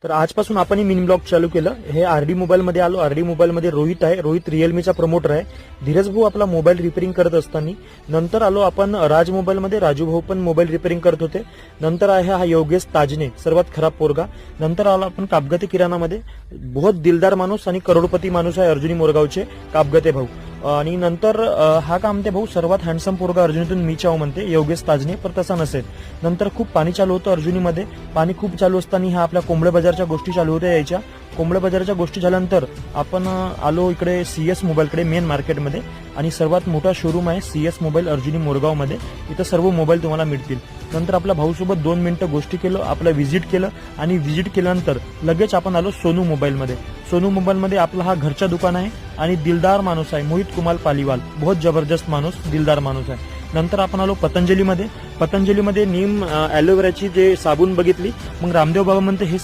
तर आजपासून आपण मिनी ब्लॉग चालू केलं. हे आरडी मोबाईल मध्ये आलो. आरडी मोबाईल मध्ये रोहित आहे. रोहित रिअलमीचा प्रमोटर आहे. धीरज भाऊ आपला मोबाईल रिपेअरिंग करत असताना नंतर आलो आपण राज मोबाईल मध्ये. राजू भाऊ पण मोबाईल रिपेअरिंग करत होते. नंतर आहे हा योगेश ताजने, सर्वात खराब पोरगा. नंतर आलो आपण कापगते किराणामध्ये. बहुत दिलदार माणूस आणि करोडपती माणूस आहे अर्जुनी मोरगावचे कापगते भाऊ. आणि नंतर हा का म्हणते भाऊ सर्वात हँडसम पोरगा अर्जुनीतून मी चाव म्हणते योगेश ताजने, पण तसा नसेल. नंतर खूप पाणी चालू होतं अर्जुनीमध्ये. पाणी खूप चालू असताना ह्या आपल्या कोंबडे बाजारच्या गोष्टी चालू होत्या यायच्या. कोंबडे बाजारच्या गोष्टी झाल्यानंतर आपण आलो इकडे सीएस मोबाईलकडे मेन मार्केटमध्ये. आणि सर्वात मोठा शोरूम आहे सीएस मोबाईल अर्जुनी मोरगावमध्ये. इथं सर्व मोबाईल तुम्हाला मिळतील. नंतर आपल्या भाऊसोबत 2 मिनिटं गोष्टी केलं, आपलं व्हिजिट केलं. आणि व्हिजिट केल्यानंतर लगेच आपण आलो सोनू मोबाईलमध्ये. सोनू मोबाईलमध्ये आपला हा घरचा दुकान आहे आणि दिलदार माणूस आहे मोहित कुमार पालीवाल. बहुत जबरदस्त माणूस, दिलदार माणूस आहे. नंतर आपण आलो पतंजलीमध्ये. पतंजलीमध्ये नीम ॲलोवेराची जे साबण बघितली. मग रामदेव बाबा म्हणते हे